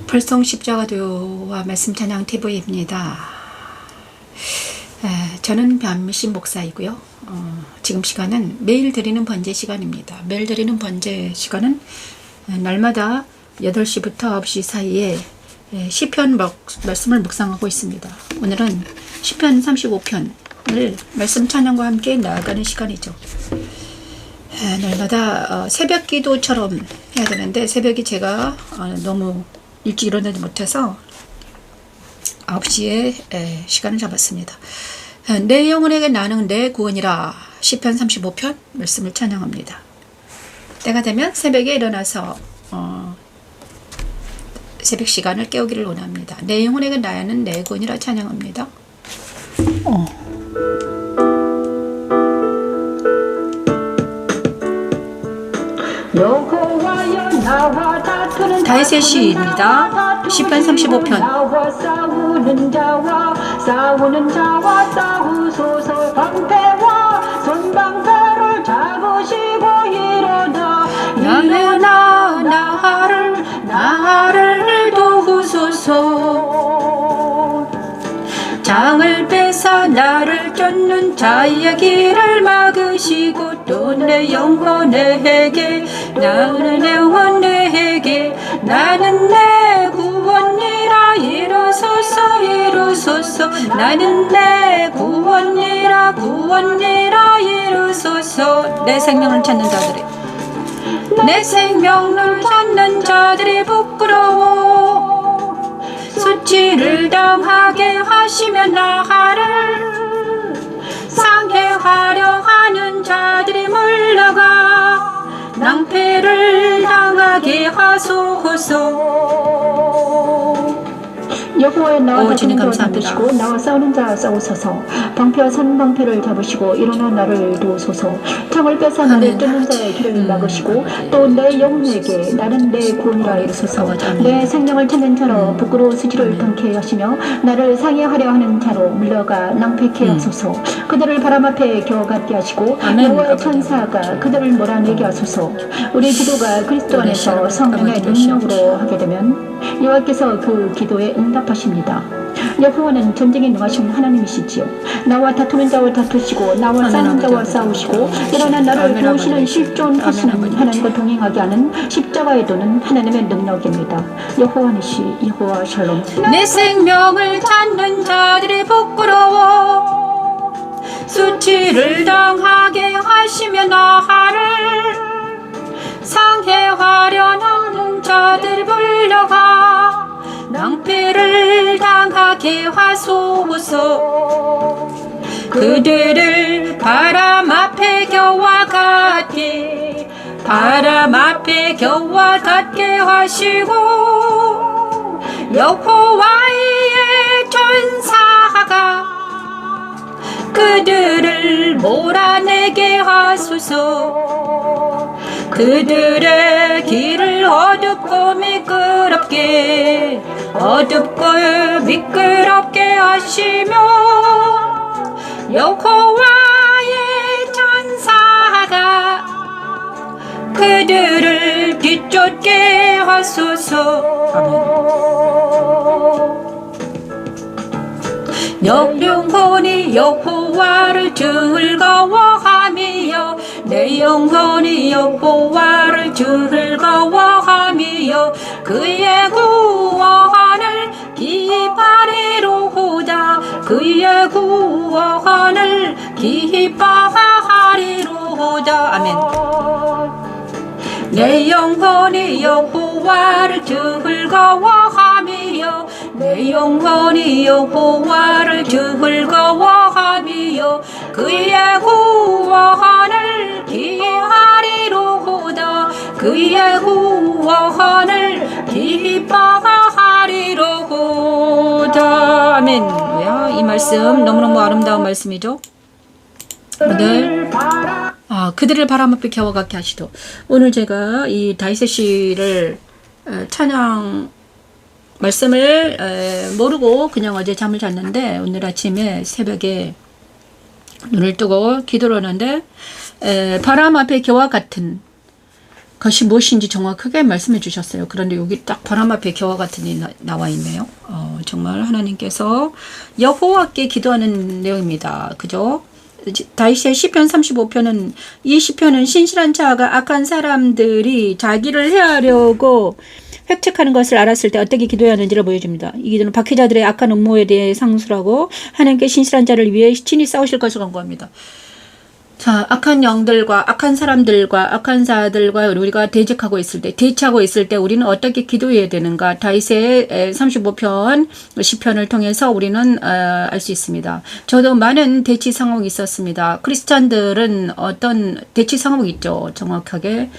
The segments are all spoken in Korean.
불성 십자가교와 말씀 찬양 TV입니다. 저는 변미신 목사이고요. 지금 시간은 매일 드리는 번제 시간입니다. 매일 드리는 번제 시간은 날마다 8시부터 9시 사이에 시편 말씀을 묵상하고 있습니다. 오늘은 시편 35편을 말씀 찬양과 함께 나아가는 시간이죠. 날마다 새벽 기도처럼 해야 되는데 새벽이 제가 너무 일찍 일어나지 못해서 9시에 시간을 잡았습니다. 내 영혼에게 나는 내 구원이라 시편 35편 말씀을 찬양합니다. 때가 되면 새벽에 일어나서 새벽 시간을 깨우기를 원합니다. 내 영혼에게 나는 내 구원이라 찬양합니다. 다윗의 시입니다. 시편 35편. 싸우는 자와 싸우소서. 방패와 손방패를 잡으시고 일어나 나를 도우소서. 장을 뺏어 나를 쫓는 자의 길을 막으시고 또 내 영혼에게 나는 내 구원이라 이루소서. 나는 내 구원이라 이루소서. 내 생명을 찾는 자들이 부끄러워 수치를 당하게 하시며 나를 상해하려 하는 자들이 물러가 낭패를 당하게 하소서. 여호와의 나와 다투는 자 잡으시고 나와 싸우는 자 싸우소서. 방패와 선방패를 잡으시고 일어나 나를 도우소서. 창을 뺏어 나를 쫓는 자의 길을 막으시고 또 내 영혼에게 나는 내 구원이라 이르소서. 내 생명을 찾는 자로 부끄러워 수치를 당케 하시며 나를 상해하려 하는 자로 물러가 낭패케 하소서. 그들을 바람 앞에 겨워갖게 하시고 여호와의 천사가 그들을 몰아내게 하소서. 우리 기도가 그리스도 안에서 성령의 능력으로 하게 되면 여호와께서 그 기도에 응답하십니다. 여호와는 전쟁에 능하신 하나님이시지요. 나와 다투는 자와 다투시고 나와 싸우는 자와 싸우시고 일어나 나를 도우시는 실존하시는 하나님과 동행하게 하는 십자가의 도는 하나님의 능력입니다. 여호와니시 여호와 샬롬. 내 생명을 찾는 자들이 부끄러워 수치를 당하게 하시며 나를 상해하려 하는 자들 불러가 낭패를 당하게 하소서. 그들을 바람 앞에 겨와 같게 하시고 여호와의 천사가 그들을 몰아내게 하소서. 그들의 길을 어둡고 미끄럽게 하시며 여호와의 천사가 그들을 뒤쫓게 하소서. 영혼이 여호와를 즐거워하며 내 영혼이 여호와를 즐거워하며 그의 구원을 기뻐하리로다. 아멘. 내 영혼이 여호와를 즐거워하며 내 영혼이 여호와를 즐거워하며 그의 구원을 기뻐하리로다. 아멘. 이 말씀 너무너무 아름다운 말씀이죠. 오늘 그들을 바람 앞에 겨워갖게 하시도. 오늘 제가 이 다윗의 시를 찬양 말씀을 모르고 그냥 어제 잠을 잤는데 오늘 아침에 새벽에 눈을 뜨고 기도를 하는데 바람 앞에 겨와 같은 그것이 무엇인지 정확하게 말씀해 주셨어요. 그런데 여기 딱 바람 앞에 겨와 같은 일이 나와 있네요. 정말 하나님께서 여호와께 기도하는 내용입니다. 그죠? 다윗의 시편 35편은 이 시편은 신실한 자가 악한 사람들이 자기를 해하려고 획책하는 것을 알았을 때 어떻게 기도해야 하는지를 보여줍니다. 이 기도는 박해자들의 악한 음모에 대해 상술하고 하나님께 신실한 자를 위해 친히 싸우실 것을 권고합니다. 자, 악한 영들과 악한 사람들과 악한 자들과 우리가 대적하고 있을 때, 대치하고 있을 때 우리는 어떻게 기도해야 되는가? 다윗의 35편 시편을 통해서 우리는 알 수 있습니다. 저도 많은 대치 상황이 있었습니다. 크리스찬들은 어떤 대치 상황이 있죠. 정확하게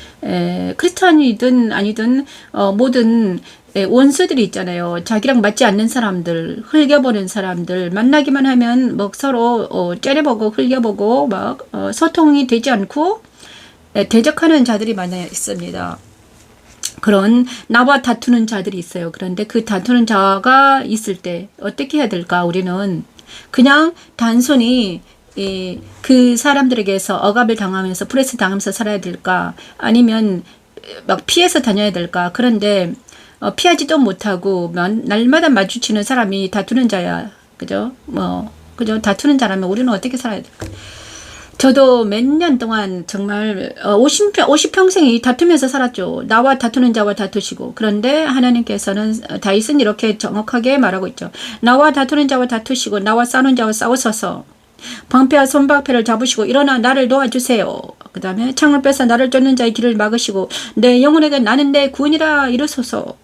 크리스찬이든 아니든 모든 원수들이 있잖아요. 자기랑 맞지 않는 사람들, 흘겨보는 사람들, 만나기만 하면 막 서로 째려보고 흘겨보고 막 소통이 되지 않고 대적하는 자들이 많아 있습니다. 그런 나와 다투는 자들이 있어요. 그런데 그 다투는 자가 있을 때 어떻게 해야 될까? 우리는 그냥 단순히 그 사람들에게서 억압을 당하면서 프레스 당하면서 살아야 될까? 아니면 막 피해서 다녀야 될까? 그런데 피하지도 못하고 날마다 마주치는 사람이 다투는 자야. 그죠? 그죠? 다투는 자라면 우리는 어떻게 살아야 될까? 저도 몇 년 동안 정말 50평생이 다투면서 살았죠. 나와 다투는 자와 다투시고. 그런데 하나님께서는 다윗은 이렇게 정확하게 말하고 있죠. 나와 다투는 자와 다투시고 나와 싸우는 자와 싸우소서. 방패와 손방패를 잡으시고 일어나 나를 도와주세요. 그 다음에 창을 빼서 나를 쫓는 자의 길을 막으시고 내 영혼에게 나는 내 구원이라 이르소서.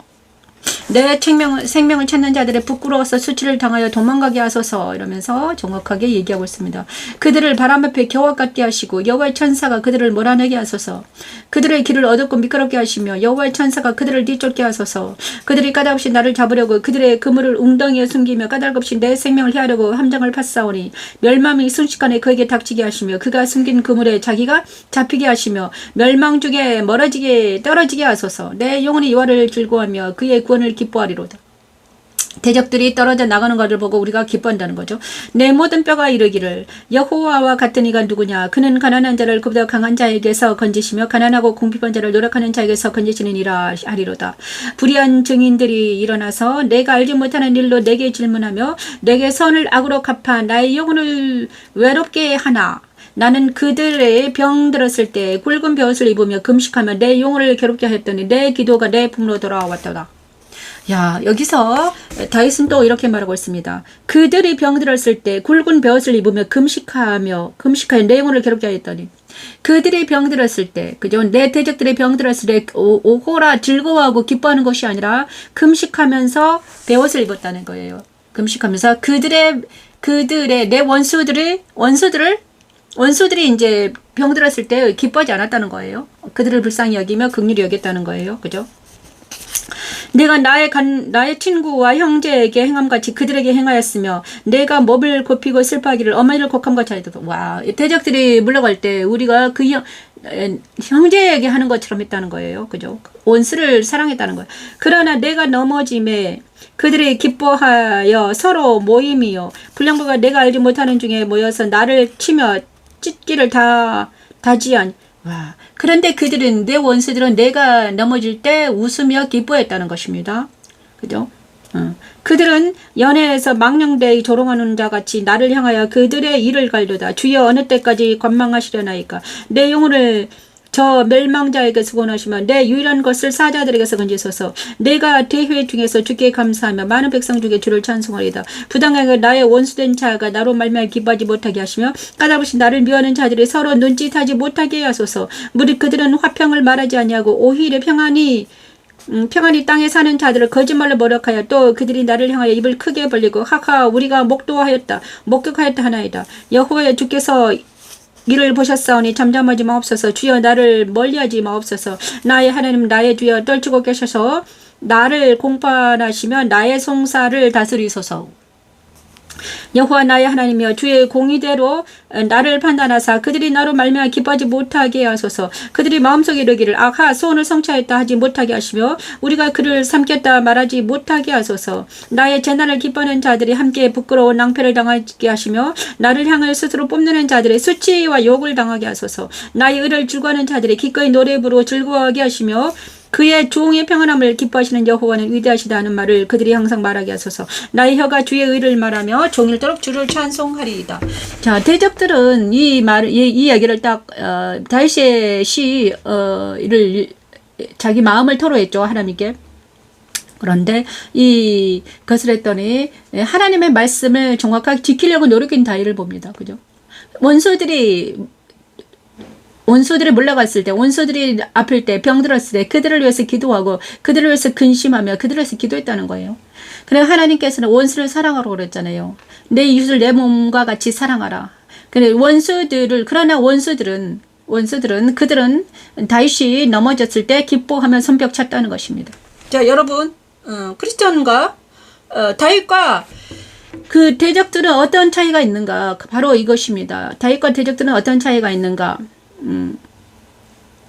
내 생명을 찾는 자들의 부끄러워서 수치를 당하여 도망가게 하소서. 이러면서 정확하게 얘기하고 있습니다. 그들을 바람 앞에 겨와 같게 하시고 여호와의 천사가 그들을 몰아내게 하소서. 그들의 길을 어둡고 미끄럽게 하시며 여호와의 천사가 그들을 뒤쫓게 하소서. 그들이 까닭없이 나를 잡으려고 그들의 그물을 웅덩이에 숨기며 까닭없이 내 생명을 해하려고 함정을 팠사오니 멸망이 순식간에 그에게 닥치게 하시며 그가 숨긴 그물에 자기가 잡히게 하시며 멸망 중에 떨어지게 하소서. 내 영혼이 여호와를 즐거워하며 그의 구원을 기뻐하리로다. 대적들이 떨어져 나가는 것을 보고 우리가 기뻐한다는 거죠. 내 모든 뼈가 이르기를 여호와와 같은 이가 누구냐? 그는 가난한 자를 그보다 강한 자에게서 건지시며 가난하고 궁핍한 자를 노력하는 자에게서 건지시느니라 하리로다. 불의한 증인들이 일어나서 내가 알지 못하는 일로 내게 질문하며 내게 선을 악으로 갚아 나의 영혼을 외롭게 하나. 나는 그들의 병 들었을 때 굵은 벼옷을 입으며 금식하며 내 영혼을 괴롭게 했더니 내 기도가 내 품으로 돌아왔도다. 야, 여기서 다윗은 또 이렇게 말하고 있습니다. 그들이 병들었을 때 굵은 벼옷을 입으며 금식하여 내 영혼을 괴롭게 하였더니 그들이 병들었을 때, 그죠? 내 대적들이 병들었을 때 오호라 즐거워하고 기뻐하는 것이 아니라 금식하면서 벼옷을 입었다는 거예요. 금식하면서 그들의 내 원수들이 이제 병들었을 때 기뻐하지 않았다는 거예요. 그들을 불쌍히 여기며 긍휼히 여겼다는 거예요. 그죠? 내가 나의 친구와 형제에게 행함같이 그들에게 행하였으며 내가 몸을 굽히고 슬퍼하기를 어머니를 곡함같이 하였다. 와, 대적들이 물러갈 때 우리가 그 형제에게 하는 것처럼 했다는 거예요. 그죠? 원수를 사랑했다는 거예요. 그러나 내가 넘어짐에 그들이 기뻐하여 서로 모임이요 불량부가 내가 알지 못하는 중에 모여서 나를 치며 찢기를 다지한. 와, 그런데 그들은 내 원수들은 내가 넘어질 때 웃으며 기뻐했다는 것입니다. 그죠? 그들은 연회에서 망령되이 조롱하는 자 같이 나를 향하여 그들의 일을 갈도다. 주여 어느 때까지 관망하시려나이까. 내 영혼을 저 멸망자에게 수곤하시며 내 유일한 것을 사자들에게서 건지소서. 내가 대회 중에서 주께 감사하며 많은 백성 중에 주를 찬송하리다. 부당하게 나의 원수된 자가 나로 말미암아 기뻐하지 못하게 하시며 까닭없이 나를 미워하는 자들이 서로 눈짓하지 못하게 하소서. 무릇 그들은 화평을 말하지 아니하고 오히려 평안히 땅에 사는 자들을 거짓말로 모욕하여 또 그들이 나를 향하여 입을 크게 벌리고 하하 우리가 목격하였다 하나이다. 여호와여 주께서 이를 보셨사오니 잠잠하지 마옵소서. 주여 나를 멀리하지 마옵소서. 나의 하나님 나의 주여 떨치고 계셔서 나를 공판하시며 나의 송사를 다스리소서. 여호와 나의 하나님이여 주의 공의대로 나를 판단하사 그들이 나로 말미암아 기뻐하지 못하게 하소서. 그들이 마음속에 이르기를 아하 소원을 성취하였다 하지 못하게 하시며 우리가 그를 삼켰다 말하지 못하게 하소서. 나의 재난을 기뻐하는 자들이 함께 부끄러운 낭패를 당하게 하시며 나를 향하여 스스로 뽐내는 자들의 수치와 욕을 당하게 하소서. 나의 의를 즐거워하는 자들이 기꺼이 노래 부르고 즐거워하게 하시며 그의 종의 평안함을 기뻐하시는 여호와는 위대하시다 하는 말을 그들이 항상 말하게 하소서. 나의 혀가 주의 의를 말하며 종일토록 주를 찬송하리이다. 자, 대적들은 이 이야기를 딱 다윗의 이를 자기 마음을 토로했죠, 하나님께. 그런데 이것을 했더니 하나님의 말씀을 정확하게 지키려고 노력한 다윗을 봅니다. 그죠? 원수들이 몰려갔을 때, 원수들이 아플 때, 병들었을 때 그들을 위해서 기도하고 그들을 위해서 근심하며 그들을 위해서 기도했다는 거예요. 그래 하나님께서는 원수를 사랑하라고 그랬잖아요. 내 이웃을 내 몸과 같이 사랑하라. 그래 그러나 원수들은 그들은 다윗이 넘어졌을 때 기뻐하며 손뼉 쳤다는 것입니다. 자, 여러분, 크리스천과 다윗과 그 대적들은 어떤 차이가 있는가? 바로 이것입니다. 다윗과 대적들은 어떤 차이가 있는가?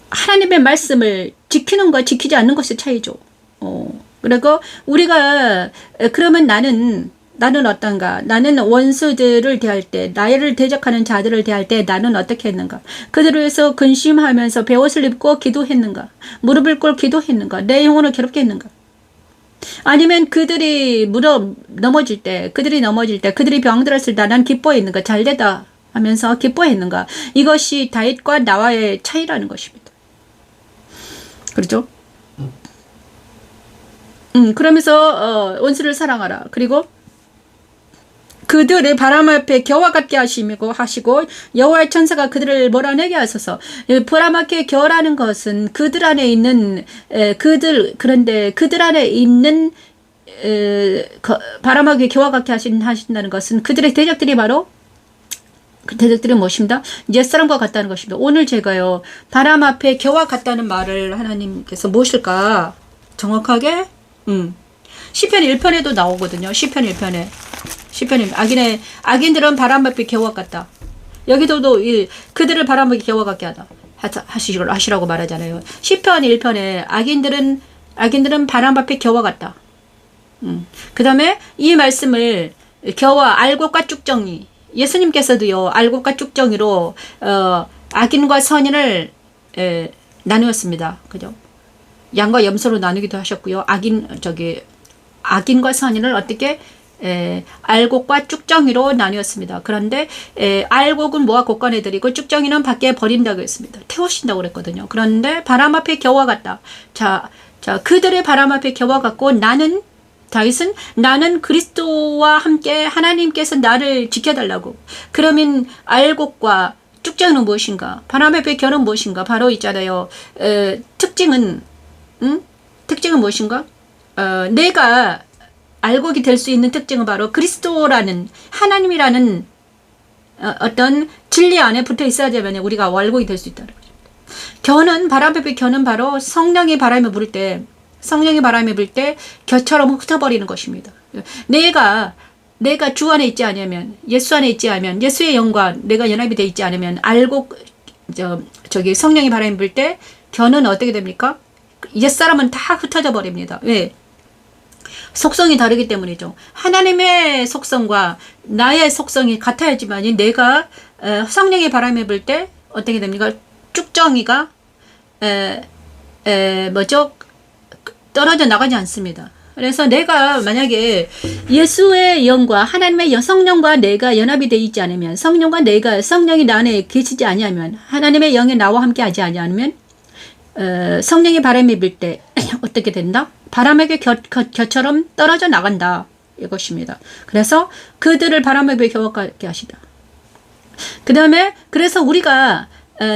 하나님의 말씀을 지키는 것, 지키지 않는 것의 차이죠. 그리고 우리가 그러면 나는 어떤가? 나는 원수들을 대할 때, 나를 대적하는 자들을 대할 때 나는 어떻게 했는가? 그들을 위해서 근심하면서 베옷을 입고 기도했는가? 무릎을 꿇고 기도했는가? 내 영혼을 괴롭게 했는가? 아니면 그들이 넘어질 때, 그들이 병들었을 때 난 기뻐했는가? 잘되다 하면서 기뻐했는가? 이것이 다윗과 나와의 차이라는 것입니다. 그렇죠? 그러면서 원수를 사랑하라. 그리고 그들의 바람 앞에 겨와 같게 하시고 여호와의 천사가 그들을 몰아내게 하소서. 바람 앞에 겨라는 것은 그들 안에 있는 그런데 그들 안에 있는 바람 앞에 겨와 같게 하신다는 것은 그들의 대적들이 바로 그 대적들은 무엇입니다? 옛사람과 같다는 것입니다. 오늘 제가요, 바람 앞에 겨와 같다는 말을 하나님께서 무엇일까? 정확하게, 시편 1편에도 나오거든요. 시편 1편에. 악인들은 바람 앞에 겨와 같다. 여기도 그들을 바람 앞에 겨와 같게 하시라고 말하잖아요. 시편 1편에 악인들은 바람 앞에 겨와 같다. 그 다음에 이 말씀을 겨와 알곡과 쭉정이, 예수님께서도요, 알곡과 쭉정이로 악인과 선인을 나누었습니다. 그죠? 양과 염소로 나누기도 하셨고요. 악인과 선인을 어떻게 알곡과 쭉정이로 나누었습니다. 그런데 알곡은 모아 곳간에 들이고 쭉정이는 밖에 버린다고 했습니다. 태우신다고 그랬거든요. 그런데 바람 앞에 겨와 같다. 자, 그들의 바람 앞에 겨와 같고 다윗은 나는 그리스도와 함께 하나님께서 나를 지켜달라고. 그러면 알곡과 쭉정이는 무엇인가? 바람 앞에 겨는 무엇인가? 바로 있잖아요. 특징은 무엇인가? 내가 알곡이 될 수 있는 특징은 바로 그리스도라는 하나님이라는 어떤 진리 안에 붙어 있어야 되면 우리가 알곡이 될 수 있다는 거죠. 바람 앞에 겨는 바로 성령의 바람이 불 때 겨처럼 흩어버리는 것입니다. 내가 주 안에 있지 않으면, 예수 안에 있지 않으면, 예수의 영과 내가 연합이 되어 있지 않으면 성령의 바람이 불 때 겨는 어떻게 됩니까? 옛사람은 다 흩어져 버립니다. 왜? 속성이 다르기 때문이죠. 하나님의 속성과 나의 속성이 같아야지만 내가 성령의 바람이 불 때 어떻게 됩니까? 쭉정이가 떨어져 나가지 않습니다. 그래서 내가 만약에 예수의 영과 하나님의 성령과 내가 연합이 되어 있지 않으면, 성령이 나 안에 계시지 아니하면, 하나님의 영이 나와 함께 하지 아니하면 성령의 바람이 불 때 어떻게 된다? 바람에게 겨처럼 떨어져 나간다. 이것입니다. 그래서 그들을 바람에게 겨워가게 하시다. 그 다음에 그래서 우리가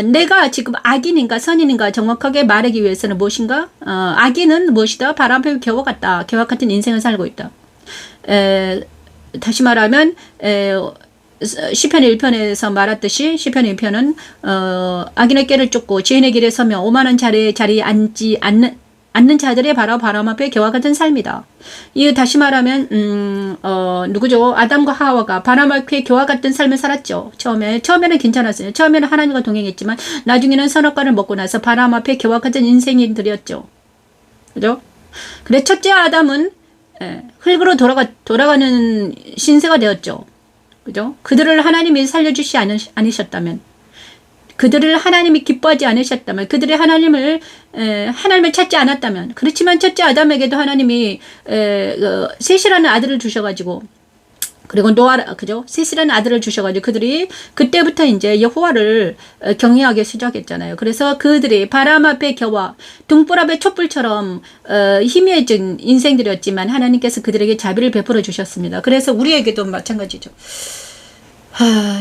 내가 지금 악인인가 선인인가 정확하게 말하기 위해서는 무엇인가? 악인은 무엇이다? 바람 앞에 겨와 같다. 겨와 같은 인생을 살고 있다. 다시 말하면 시편 1편에서 말했듯이 시편 1편은 악인의 꾀를 쫓고 죄인의 길에 서며 오만한 자리에 앉지 않는 않는 자들의 바로 바람 앞에 겨와 같은 삶이다. 이 다시 말하면 누구죠? 아담과 하와가 바람 앞에 겨와 같은 삶을 살았죠. 처음에는 괜찮았어요. 처음에는 하나님과 동행했지만 나중에는 선악과를 먹고 나서 바람 앞에 겨와 같은 인생이 들였죠. 그죠? 그래 첫째 아담은 흙으로 돌아가는 신세가 되었죠. 그죠? 그들을 하나님이 살려주시 않으셨다면, 그들을 하나님이 기뻐하지 않으셨다면, 그들이 하나님을 찾지 않았다면, 그렇지만 첫째 아담에게도 하나님이 셋이라는 아들을 주셔가지고, 그리고 그죠? 셋이라는 아들을 주셔가지고 그들이 그때부터 이제 여호와를 경외하기 시작했잖아요. 그래서 그들이 바람 앞에 겨와 등불 앞에 촛불처럼 희미해진 인생들이었지만 하나님께서 그들에게 자비를 베풀어 주셨습니다. 그래서 우리에게도 마찬가지죠.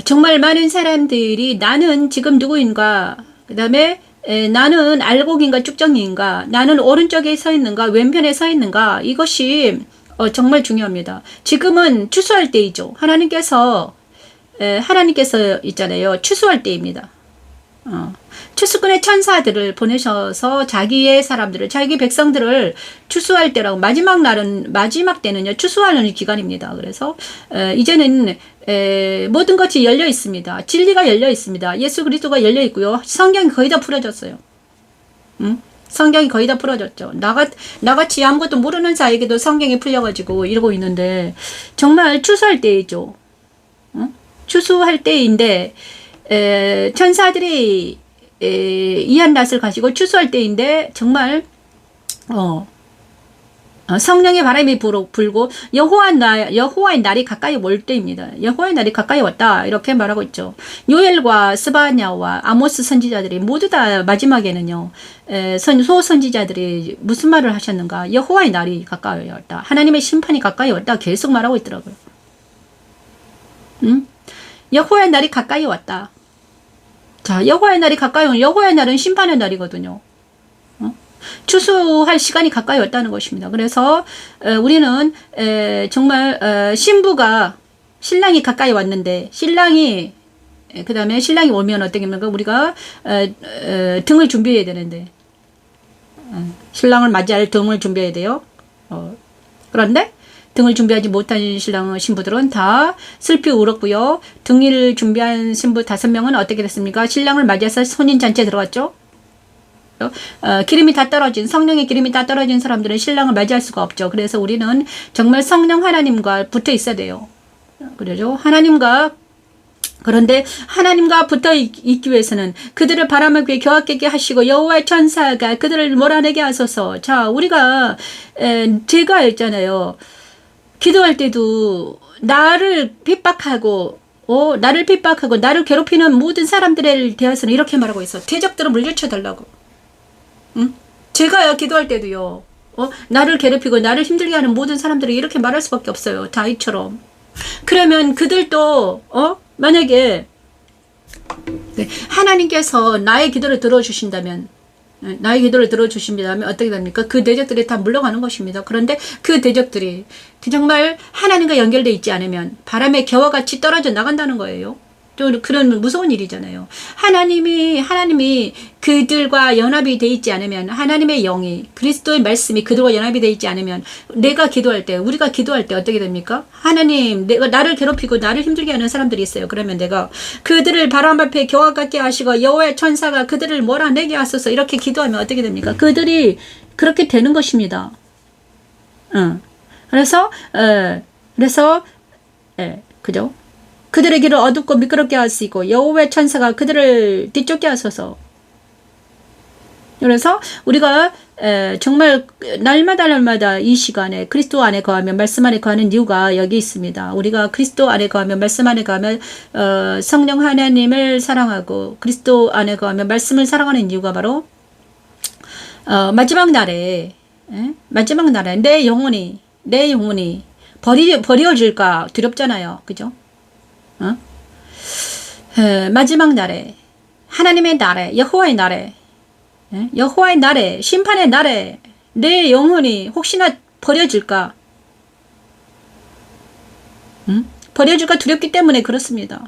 정말 많은 사람들이 나는 지금 누구인가, 그 다음에 나는 알곡인가 쭉정이인가, 나는 오른쪽에 서 있는가 왼편에 서 있는가, 이것이 정말 중요합니다. 지금은 추수할 때이죠. 하나님께서 있잖아요. 추수할 때입니다. 추수꾼의 천사들을 보내셔서 자기의 사람들을, 자기 백성들을 추수할 때라고, 마지막 때는요, 추수하는 기간입니다. 그래서, 이제는, 모든 것이 열려 있습니다. 진리가 열려 있습니다. 예수 그리스도가 열려 있고요. 성경이 거의 다 풀어졌어요. 성경이 거의 다 풀어졌죠. 나같이 아무것도 모르는 자에게도 성경이 풀려가지고 이러고 있는데, 정말 추수할 때이죠. 추수할 때인데, 천사들이 이한 낯을 가지고 추수할 때인데, 정말 성령의 바람이 불고 여호와의 날이 가까이 올 때입니다. 여호와의 날이 가까이 왔다, 이렇게 말하고 있죠. 요엘과 스바냐와 아모스 선지자들이 모두 다 마지막에는요, 소선지자들이 무슨 말을 하셨는가? 여호와의 날이 가까이 왔다, 하나님의 심판이 가까이 왔다, 계속 말하고 있더라고요. 여호와의 날이 가까이 왔다. 자, 여호와의 날이 가까이 오면, 여호와의 날은 심판의 날이거든요. 추수할 시간이 가까이 왔다는 것입니다. 그래서 우리는 정말 신랑이 가까이 왔는데, 그 다음에 신랑이 오면 어떻게 합니까? 우리가 등을 준비해야 되는데, 신랑을 맞이할 등을 준비해야 돼요. 그런데 등을 준비하지 못한 신부들은 다 슬피 울었고요. 등을 준비한 신부 5명은 어떻게 됐습니까? 신랑을 맞이해서 혼인잔치에 들어갔죠. 성령의 기름이 다 떨어진 사람들은 신랑을 맞이할 수가 없죠. 그래서 우리는 정말 성령 하나님과 붙어 있어야 돼요. 그러죠? 그런데 하나님과 붙어 있기 위해서는 그들을 바람을 귀에 겨와깨게 하시고 여호와의 천사가 그들을 몰아내게 하소서. 자, 제가 있잖아요. 기도할 때도 나를 핍박하고 나를 괴롭히는 모든 사람들에 대해서는 이렇게 말하고 있어. 대적들을 물리쳐 달라고. 제가요, 기도할 때도요, 나를 괴롭히고 나를 힘들게 하는 모든 사람들이 이렇게 말할 수밖에 없어요. 다윗처럼. 그러면 그들도, 만약에, 하나님께서 나의 기도를 들어주신다면 어떻게 됩니까? 그 대적들이 다 물러가는 것입니다. 그런데 그 대적들이 정말 하나님과 연결되어 있지 않으면 바람의 겨와 같이 떨어져 나간다는 거예요. 또 그런 무서운 일이잖아요. 하나님이 그들과 연합이 돼 있지 않으면, 하나님의 영이, 그리스도의 말씀이 그들과 연합이 돼 있지 않으면, 우리가 기도할 때 어떻게 됩니까? 하나님, 나를 괴롭히고 나를 힘들게 하는 사람들이 있어요. 그러면 내가 그들을 바람 앞에 겨와 같게 하시고 여호와의 천사가 그들을 몰아내게 하소서, 이렇게 기도하면 어떻게 됩니까? 그들이 그렇게 되는 것입니다. 그래서 그죠? 그들의 길을 어둡고 미끄럽게 하시고 여호와의 천사가 그들을 뒤쫓게 하소서. 그래서 우리가 정말 날마다 이 시간에 그리스도 안에 거하면, 말씀 안에 거하는 이유가 여기 있습니다. 우리가 그리스도 안에 거하면, 말씀 안에 거하면 성령 하나님을 사랑하고 그리스도 안에 거하면 말씀을 사랑하는 이유가 바로 마지막 날에 내 영혼이 버려질까 두렵잖아요. 그죠? 마지막 날에, 하나님의 날에, 여호와의 날에, 심판의 날에 내 영혼이 혹시나 버려질까? 버려질까 두렵기 때문에 그렇습니다.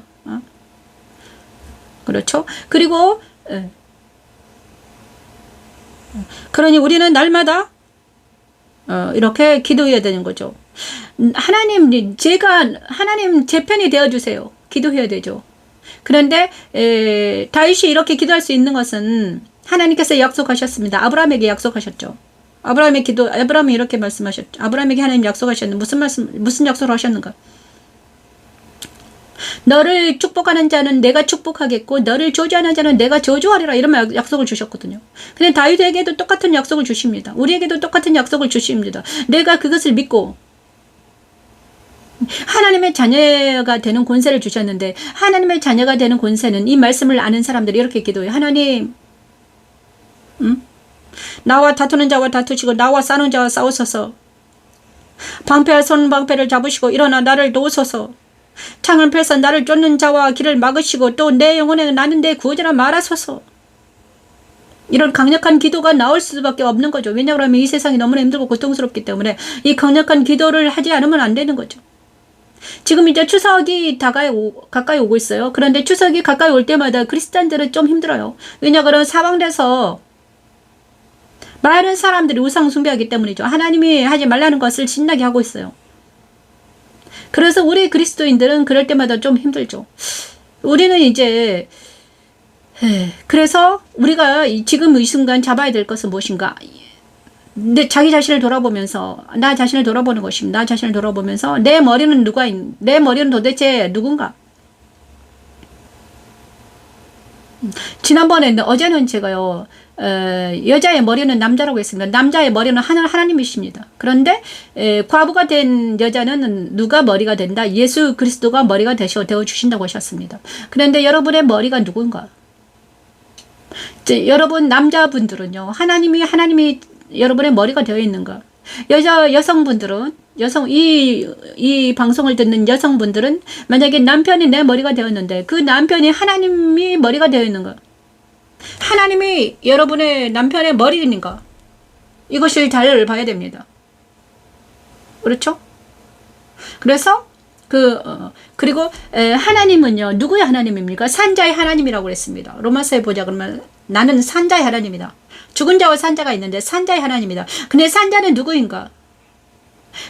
그렇죠? 그리고 그러니 우리는 날마다 이렇게 기도해야 되는 거죠. 하나님 제 편이 되어주세요. 기도해야 되죠. 그런데 다윗이 이렇게 기도할 수 있는 것은 하나님께서 약속하셨습니다. 아브라함에게 약속하셨죠. 아브라함이 이렇게 말씀하셨죠. 아브라함에게 하나님 약속하셨는데 무슨 약속을 하셨는가? 너를 축복하는 자는 내가 축복하겠고 너를 저주하는 자는 내가 저주하리라, 이런 약속을 주셨거든요. 근데 다윗에게도 똑같은 약속을 주십니다. 우리에게도 똑같은 약속을 주십니다. 내가 그것을 믿고 하나님의 자녀가 되는 권세를 주셨는데, 하나님의 자녀가 되는 권세는 이 말씀을 아는 사람들이 이렇게 기도해요. 하나님, 나와 다투는 자와 다투시고 나와 싸우는 자와 싸우소서. 방패와 손방패를 잡으시고 일어나 나를 도우소서. 창을 펴서 나를 쫓는 자와 길을 막으시고 또 내 영혼에 나는 내 구원자라 말하소서. 이런 강력한 기도가 나올 수밖에 없는 거죠. 왜냐하면 이 세상이 너무나 힘들고 고통스럽기 때문에 이 강력한 기도를 하지 않으면 안 되는 거죠. 지금 이제 추석이 가까이 오고 있어요. 그런데 추석이 가까이 올 때마다 크리스찬들은 좀 힘들어요. 왜냐하면 사방에서 많은 사람들이 우상 숭배하기 때문이죠. 하나님이 하지 말라는 것을 신나게 하고 있어요. 그래서 우리 그리스도인들은 그럴 때마다 좀 힘들죠. 우리는 이제 그래서 우리가 지금 이 순간 잡아야 될 것은 무엇인가? 자기 자신을 돌아보면서 나 자신을 돌아보는 것입니다. 나 자신을 돌아보면서 내 머리는 내 머리는 도대체 누군가? 지난번에 어제는 제가요 여자의 머리는 남자라고 했습니다. 남자의 머리는 하나님이십니다. 그런데 과부가 된 여자는 누가 머리가 된다? 예수 그리스도가 머리가 되어 주신다고 하셨습니다. 그런데 여러분의 머리가 누군가? 여러분 남자분들은요, 하나님이 여러분의 머리가 되어 있는가? 여성분들은 이 방송을 듣는 여성분들은 만약에 남편이 내 머리가 되었는데 그 남편이 하나님이 머리가 되어 있는가? 하나님이 여러분의 남편의 머리인가? 이것을 잘 봐야 됩니다. 그렇죠? 그래서 그리고 하나님은요, 누구의 하나님입니까? 산자의 하나님이라고 그랬습니다. 로마서에 보자 그러면 나는 산자의 하나님이다. 죽은 자와 산자가 있는데 산자의 하나님이다. 근데 산자는 누구인가?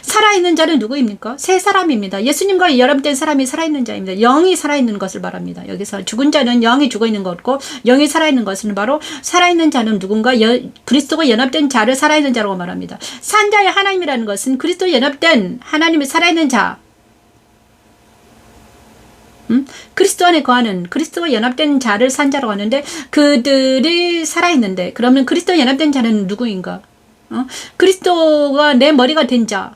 살아있는 자는 누구입니까? 새 사람입니다. 예수님과 연합된 사람이 살아있는 자입니다. 영이 살아있는 것을 말합니다. 여기서 죽은 자는 영이 죽어있는 것고 영이 살아있는 것은 바로 살아있는 자는 누군가? 그리스도와 연합된 자를 살아있는 자라고 말합니다. 산자의 하나님이라는 것은 그리스도와 연합된 하나님이 살아있는 자, 그리스도 안에 거하는 그리스도와 연합된 자를 산자라고 하는데 그들이 살아있는데 그러면 그리스도와 연합된 자는 누구인가? 그리스도가 내 머리가 된 자,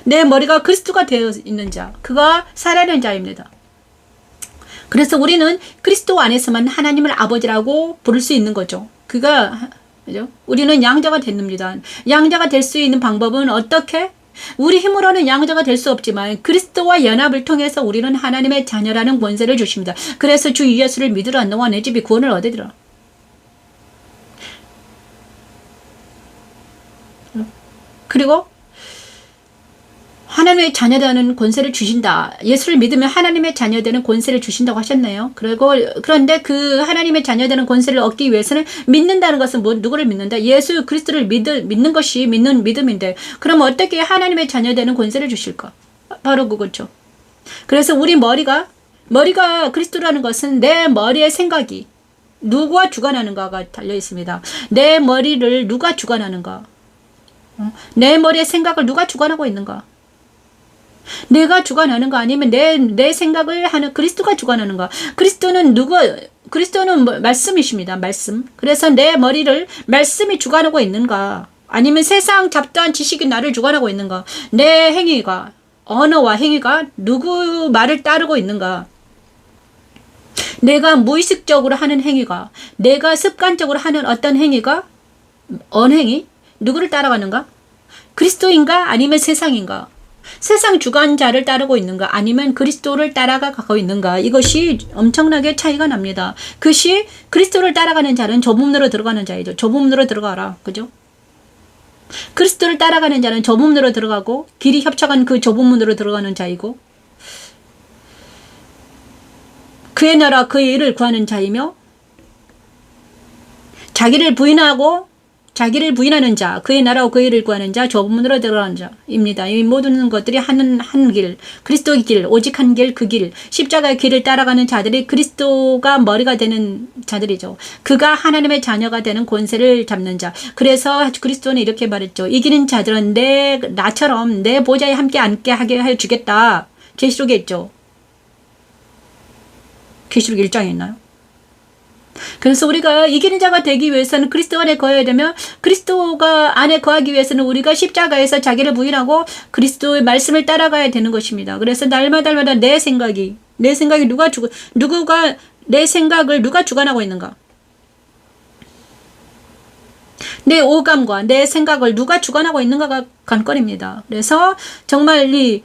내 머리가 그리스도가 되어 있는 자, 그가 살아있는 자입니다. 그래서 우리는 그리스도 안에서만 하나님을 아버지라고 부를 수 있는 거죠. 그죠? 우리는 양자가 됩니다. 양자가 될 수 있는 방법은 어떻게? 우리 힘으로는 양자가 될 수 없지만 그리스도와 연합을 통해서 우리는 하나님의 자녀라는 권세를 주십니다. 그래서 주 예수를 믿으라 너와 내 집이 구원을 얻으리라. 그리고 하나님의 자녀되는 권세를 주신다. 예수를 믿으면 하나님의 자녀되는 권세를 주신다고 하셨네요. 그런데 그 하나님의 자녀되는 권세를 얻기 위해서는 믿는다는 것은 누구를 믿는다? 예수 그리스도를 믿는 것이 믿는 믿음인데 그럼 어떻게 하나님의 자녀되는 권세를 주실까? 바로 그거죠. 그래서 우리 머리가 그리스도라는 것은 내 머리의 생각이 누가 주관하는가가 달려 있습니다. 내 머리를 누가 주관하는가? 내 머리의 생각을 누가 주관하고 있는가? 내가 주관하는가? 아니면 내 생각을 하는 그리스도가 주관하는가? 그리스도는 말씀이십니다. 말씀. 그래서 내 머리를 말씀이 주관하고 있는가? 아니면 세상 잡다한 지식이 나를 주관하고 있는가? 내 행위가, 언어와 행위가 누구 말을 따르고 있는가? 내가 무의식적으로 하는 행위가, 내가 습관적으로 하는 어떤 행위가, 언행이 누구를 따라가는가? 그리스도인가? 아니면 세상인가? 세상 주관자를 따르고 있는가? 아니면 그리스도를 따라가고 있는가? 이것이 엄청나게 차이가 납니다. 그것이 그리스도를 따라가는 자는 좁은 문으로 들어가는 자이죠. 좁은 문으로 들어가라. 그죠? 그리스도를 따라가는 자는 좁은 문으로 들어가고 길이 협착한 그 좁은 문으로 들어가는 자이고 그의 나라 그의 일을 구하는 자이며 자기를 부인하는 자, 그의 나라와 그의 일을 구하는 자, 좁은 문으로 들어가는 자입니다. 이 모든 것들이 한 길, 그리스도의 길, 오직 한 길, 그 길, 십자가의 길을 따라가는 자들이 그리스도가 머리가 되는 자들이죠. 그가 하나님의 자녀가 되는 권세를 잡는 자. 그래서 그리스도는 이렇게 말했죠. 이기는 자들은 나처럼 내 보좌에 함께 앉게 하게 해 주겠다. 계시록에 있죠. 계시록 1장에 있나요? 그래서 우리가 이기는 자가 되기 위해서는 그리스도 안에 거해야 되면, 그리스도가 안에 거하기 위해서는 우리가 십자가에서 자기를 부인하고 그리스도의 말씀을 따라가야 되는 것입니다. 그래서 날마다 내 생각이 내 생각을 누가 주관하고 있는가? 내 오감과 내 생각을 누가 주관하고 있는가가 관건입니다. 그래서 정말 이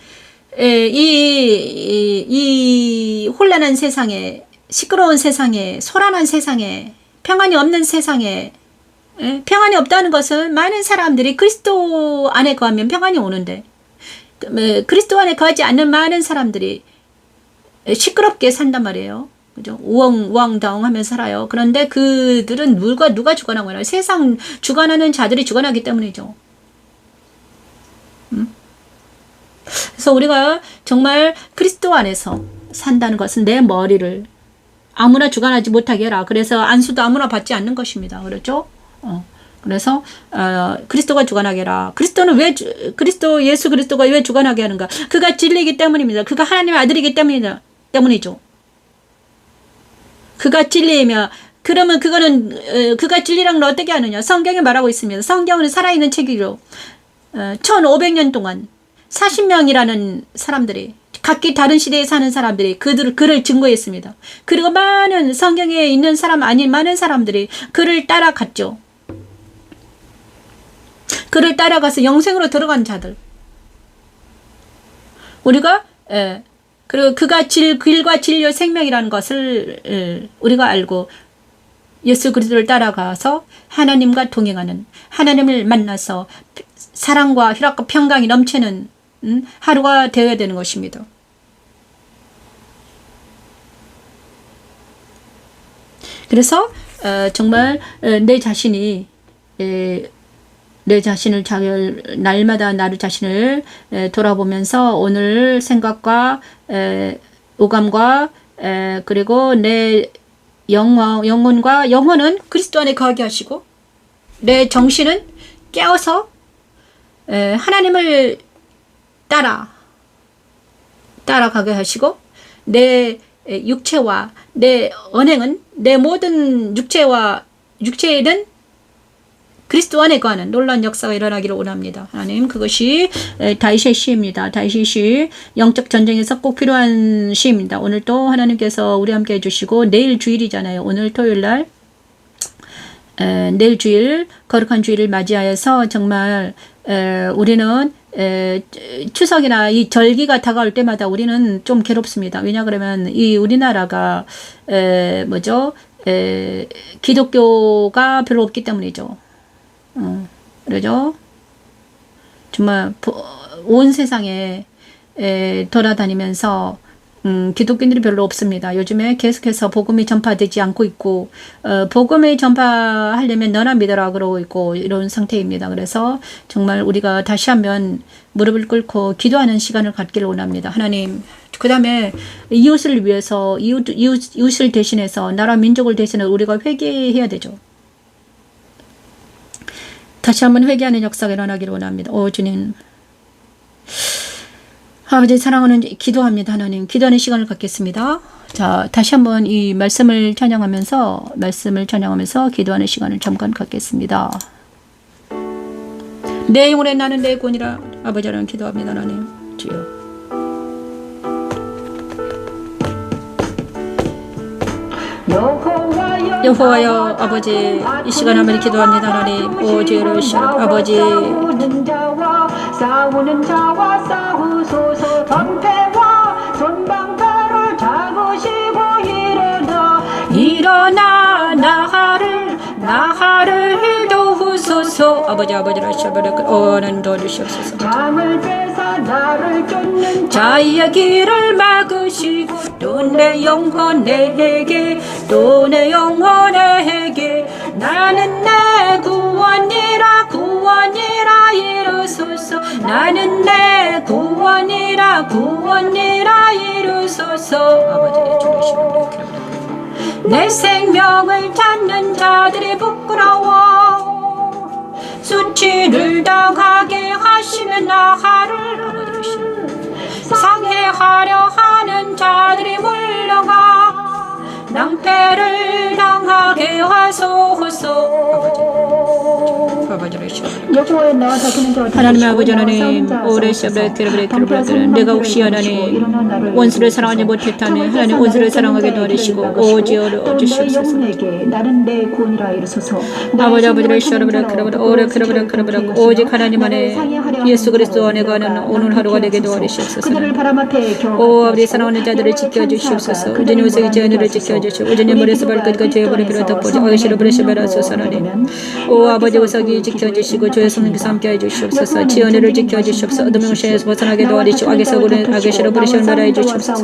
혼란한 세상에, 시끄러운 세상에, 소란한 세상에, 평안이 없는 세상에, 평안이 없다는 것은 많은 사람들이 그리스도 안에 거하면 평안이 오는데, 그리스도 안에 거하지 않는 많은 사람들이 시끄럽게 산단 말이에요. 그죠? 우왕좌왕하면서 살아요. 그런데 그들은 누가 주관하고 있나요? 세상 주관하는 자들이 주관하기 때문이죠. 그래서 우리가 정말 그리스도 안에서 산다는 것은 내 머리를 아무나 주관하지 못하게 해라. 그래서 안수도 아무나 받지 않는 것입니다. 그렇죠? 그래서 그리스도가 주관하게 해라. 예수 그리스도가 왜 주관하게 하는가? 그가 진리이기 때문입니다. 그가 하나님의 아들이기 때문이죠. 그가 진리이며, 그러면 그가 진리란 걸 어떻게 하느냐? 성경에 말하고 있습니다. 성경은 살아있는 책이죠. 1500년 동안 40명이라는 사람들이, 각기 다른 시대에 사는 사람들이 그를 증거했습니다. 그리고 많은 성경에 있는 사람 아닌 많은 사람들이 그를 따라갔죠. 그를 따라가서 영생으로 들어간 자들. 우리가 그리고 그가 길과 진리와 생명이라는 것을 우리가 알고 예수 그리스도를 따라가서 하나님과 동행하는, 하나님을 만나서 사랑과 희락과 평강이 넘치는 하루가 되어야 되는 것입니다. 그래서 정말 내 자신을 날마다 나를 자신을 돌아보면서 오늘 생각과 오감과 그리고 내 영혼은 그리스도 안에 거하게 하시고, 내 정신은 깨어서 하나님을 따라가게 하시고, 내 육체와 내 언행은, 내 모든 육체에는 그리스도 안에 거하는 놀라운 역사가 일어나기를 원합니다. 하나님, 그것이 다윗의 시입니다. 다윗의 시, 영적 전쟁에서 꼭 필요한 시입니다. 오늘 또 하나님께서 우리 함께 해주시고, 내일 주일이잖아요. 오늘 토요일날 내일 주일, 거룩한 주일을 맞이하여서 정말 우리는 추석이나 이 절기가 다가올 때마다 우리는 좀 괴롭습니다. 왜냐 그러면 이 우리나라가 기독교가 별로 없기 때문이죠. 그러죠? 정말 온 세상에 돌아다니면서 기독교인들이 별로 없습니다. 요즘에 계속해서 복음이 전파되지 않고 있고, 복음을 전파하려면 너나 믿어라 그러고 있고, 이런 상태입니다. 그래서 정말 우리가 다시 한번 무릎을 꿇고 기도하는 시간을 갖기를 원합니다. 하나님, 그 다음에 이웃을 위해서, 이웃을 대신해서, 나라 민족을 대신해서 우리가 회개해야 되죠. 다시 한번 회개하는 역사가 일어나기를 원합니다. 오 주님, 아버지 사랑하는 기도합니다. 하나님, 기도하는 시간을 갖겠습니다. 자, 다시 한번 이 말씀을 찬양하면서 기도하는 시간을 잠깐 갖겠습니다. 내 영혼에 나는 내 권이라 아버지 하나님 기도합니다. 하나님 주여. 여호와여 아버지, 이 시간 한번 기도합니다. 하나님, 오 주여 아버지, 싸우는 자와 싸우소서. 방패와 손방패를 잡으시고 일어나 나를 도우소서. 주시옵소서. 아버지 아버지라 하나님 도와주시옵소서. 마음을 빼서 나를 쫓는 자의 길을 막으시고 또 내 영혼에게 또 내 영혼에게 나는 내 구원이라 구원이라 이루소서. 나는 내 구원이라 구원이라 이루소서. 아버지 주시옵소서. 내 생명을 찾는 자들이 부끄러워 수치를 당하게 하시는 나를 아버지 주시옵소서. 상해하려 하는 자들이 물러가 낭패를 당하게 하소서. 여호와의 나와서 그는 저 하나님의 아버지 하나님 오래 샤브라케르브레케르브레케르 내가 혹시 하나님 원수를 사랑하지 못했다네. 하나님 원수를 사랑하게 도와주시고 오지어를 주시옵소서. 나는 내 구원이라 이루소서. 아버지 아버지를 샤브라케르브레 오레케르브레케르브레 오직 하나님 안에 예수 그리스도 안에 가는 오늘 하루가 되게 도와주시옵소서. 오 아버지 사랑하는 자들을 지켜주시옵소서. 우전히 우석이 죄인들을 지켜주시고 우전히 머리에서 발끝까지 죄의 머리 빌어 덮어주 어이시로 브레시베라소서. 하나님 오 아버지 우석이 지켜주시고 주의 성령께서 함께 해주시옵소서. 지연이를 지켜주시옵소서. 어둠의 영에서 벗어나게 도와주시고 악에서 구는 악에시로 부르시는 나라 해주시옵소서.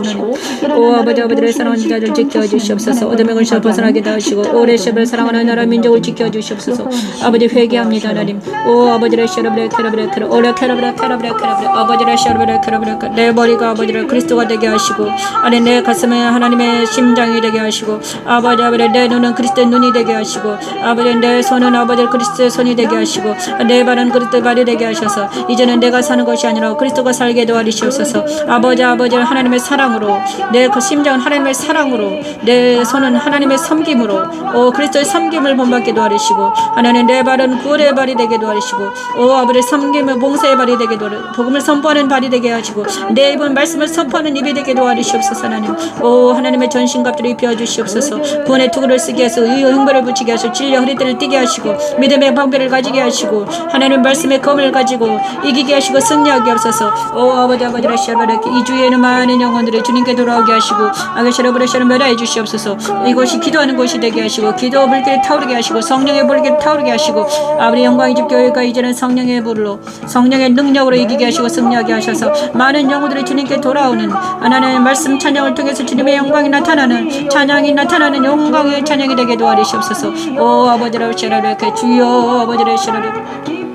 오 아버지 아버지를 사랑하는 자들 지켜주시옵소서. 어둠의 영에서 벗어나게 도와주시고 오레시를 사랑하는 나라 민족을 지켜주시옵소서. 아버지 회개합니다 하나님. 오 아버지를 샤브레케르브레케르 오레케르브레케르브레케르 아버지를 샤브레케르브레케르 내 머리가 아버지를 그리스도가 되게 하시고 아니 내 가슴에 하나님의 심장이 되게 하시고 아버지 내 눈은 그리스도의 눈이 되게 하시고 아버지 내 손은 아버지 그리스도의 손이 되게 하시고 내 발은 그리스도의 발이 되게 하셔서 이제는 내가 사는 것이 아니라 그리스도가 살게 도와주시옵소서. 아버지 하나님의 사랑으로 내 그 심장은 하나님의 사랑으로 내 손은 하나님의 섬김으로 오 그리스도의 섬김을 본받게 도와주시고 하나님 내 발은 구원의 발이 되게 도와주시고 오 아버지 섬김을 봉사의 발이 되게 도와주시고 복음을 선포하는 발이 되게 하시고 내 입은 말씀을 선포하는 입이 되게 도와주시옵소서. 하나님 오 하나님의 전신갑들을 입혀주시옵소서. 구원의 투구를 쓰게 하시고 의의 흥벌을 붙이게 하시고 진리의 허리띠를 띠게 하시고 믿음의 방패를 가지게 하시고 하나님 말씀의 검을 가지고 이기게 하시고 승리하게 하소서. 오 아버지를 시아바르게 이 주에는 많은 영혼들이 주님께 돌아오게 하시고 아가시로 브레시로 멸하해 주시옵소서. 이곳이 기도하는 곳이 되게 하시고 기도 불길이 타오르게 하시고 성령의 불길이 타오르게 하시고 아버지 영광의 집 교회가 이제는 성령의 불로 성령의 능력으로 이기게 하시고 승리하게 하셔서 많은 영혼들이 주님께 돌아오는 하나님의 말씀 찬양을 통해서 주님의 영광이 나타나는 찬양이 나타나는 영광의 찬양이 되게 도와주시옵소서. 오 아버지를 시아바르게 주여 아버지를 시아바르게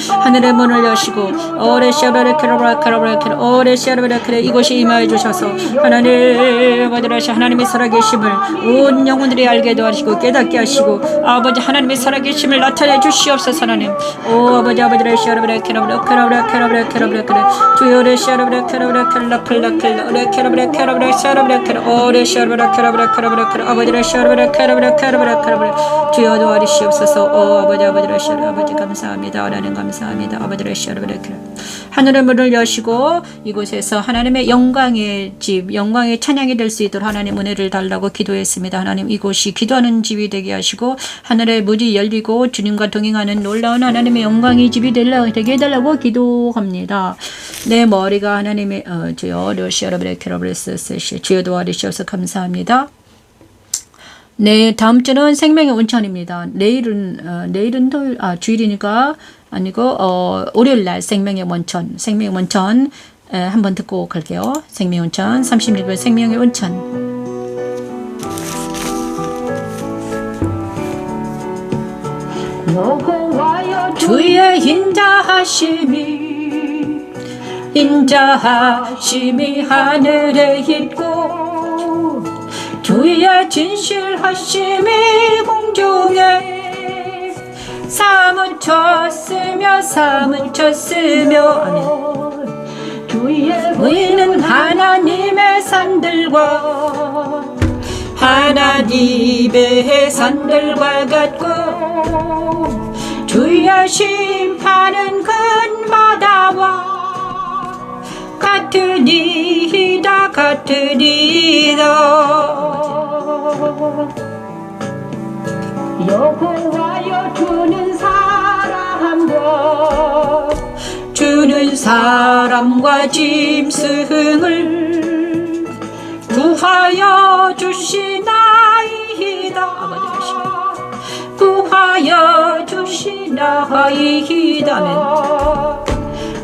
하늘의 문을 여시고 이곳이 임하여 주셔서 하나님의 살아계심을 온 영혼들이 알게 도와주시고 깨닫게 하시고 아버지 하나님의 살아계심을 나타내 주시옵소서. 하나님 오 아버지를 주여 도와주시옵소서. 오 아버지를 시아르 아버지 감사합니다. 하나님 감사합니다. 아버지를 시아르 하늘의 문을 여시고 이곳에서 하나님의 영광의 집 영광의 찬양이 될 수 있도록 하나님 은혜를 달라고 기도했습니다. 하나님 이곳이 기도하는 집이 되게 하시고 하늘의 문이 열리고 주님과 동행하는 놀라운 하나님의 영광의 집이 되게 해달라고 기도합니다. 내 머리가 하나님의 주여 주여 도와주시옵소서. 감사합니다. 네, 다음 주는 생명의 온천입니다. 내일은 토요일, 주일이니까 아니고, 월요일 날 생명의 온천 한번 듣고 갈게요. 생명의 온천, 36번 생명의 온천. 주의 인자하심이 하늘에 있고 주의 진실하심이 공중에 사무쳤으며 우리는 하나님의 산들과 같고 주의 심판은 근바다와 같으리이다. 여호와여 주는 사람과 짐승을 구하여 주시나이다. 아버지 구하여 주시나이다면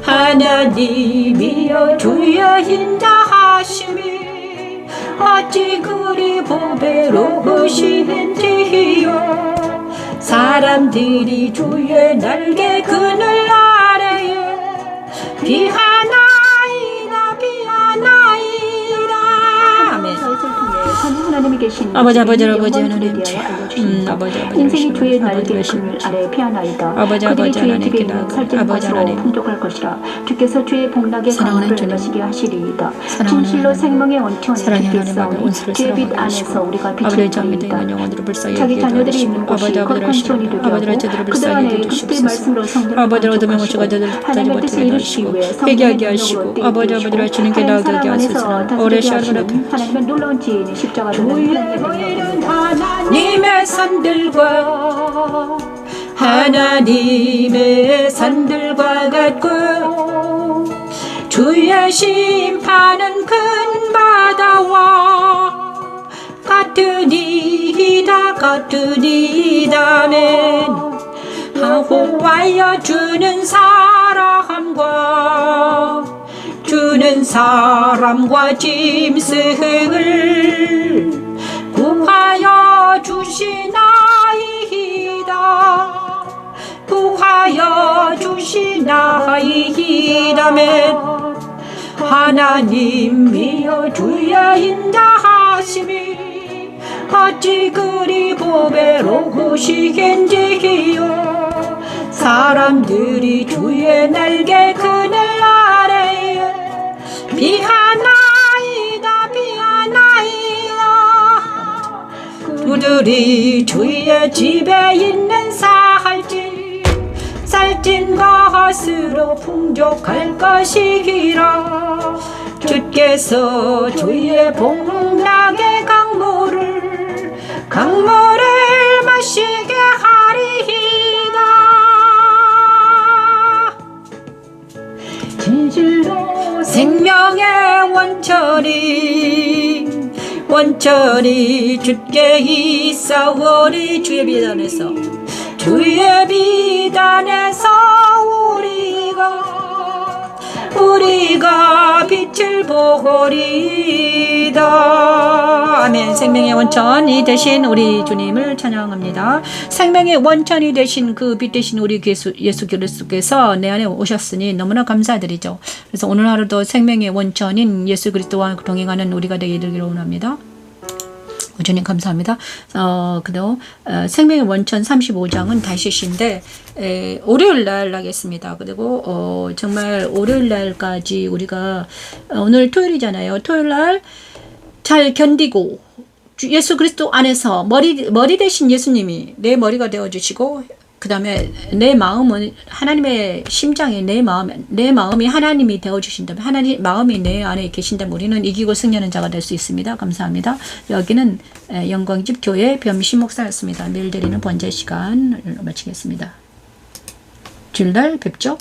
하나님이여 주여 인자하심이 어찌 그리 보배로우신지요 사람들이 주의 날개 그늘 아래에 비하나이다 비하나이다 아멘. 하나님이 계신 아버지 하나님 아버지 인생이 주의 날개 그늘 아래 피하나이다. 그들이 주의 집에 있는 살찐 것으로 풍족할 것이라. 주께서 주의 복락의 강물을 마시게 하시리이다. 진실로 생명의 원천이 주께 싸우니 주의 빛 안에서 우리가 빛을 발이이다. 자기 자녀들이 있는 곳이 거룩한 시온이 되게 하고 그들 안에 그리스도의 말씀으로 성전을 건축하시고 하나님의 뜻을 이루시기 위해 성전의 능력으로 떼어주시고 하나님 사랑 안에서 다스리게 하시는 하나님의 놀라운 지혜니 십자가 하나님의 산들과 하나님의 산들과 같고 주의 심판은 큰 바다와 같으니다멘 여호와여 주는 사람과 짐승을 구하여 주시나이다면 하나님이여 주여 인자하심이 어찌 그리 보배로우시겐지요 사람들이 주의 날개 그늘 아래에 비하나이다 그들이 주의 집에 있는 살찐 것으로 풍족할 것이기라 주께서 주의 복락의 강물을 마시게 하리이다 진실로 생명의 원천이 주께 있사오니 주의 비단에서 우리가 빛을 보리이다. 아멘. 생명의 원천이 되신 우리 주님을 찬양합니다. 생명의 원천이 되신 그 빛 되신 우리 예수 그리스도께서 내 안에 오셨으니 너무나 감사드리죠. 그래서 오늘 하루도 생명의 원천인 예수 그리스도와 동행하는 우리가 되기를 원합니다. 주님 감사합니다. 그리고 생명의 원천 35장은 다시신데 월요일 날 하겠습니다. 그리고 정말 월요일 날까지 우리가 오늘 토요일이잖아요. 토요일 날 잘 견디고 예수 그리스도 안에서 머리 대신 예수님이 내 머리가 되어 주시고 그 다음에 내 마음은 하나님의 심장에 내 마음이 하나님이 되어주신다면 하나님 마음이 내 안에 계신다면 우리는 이기고 승리하는 자가 될 수 있습니다. 감사합니다. 여기는 영광집 교회 변신 목사였습니다. 매일 드리는 번제 시간을 마치겠습니다. 주일날 뵙죠.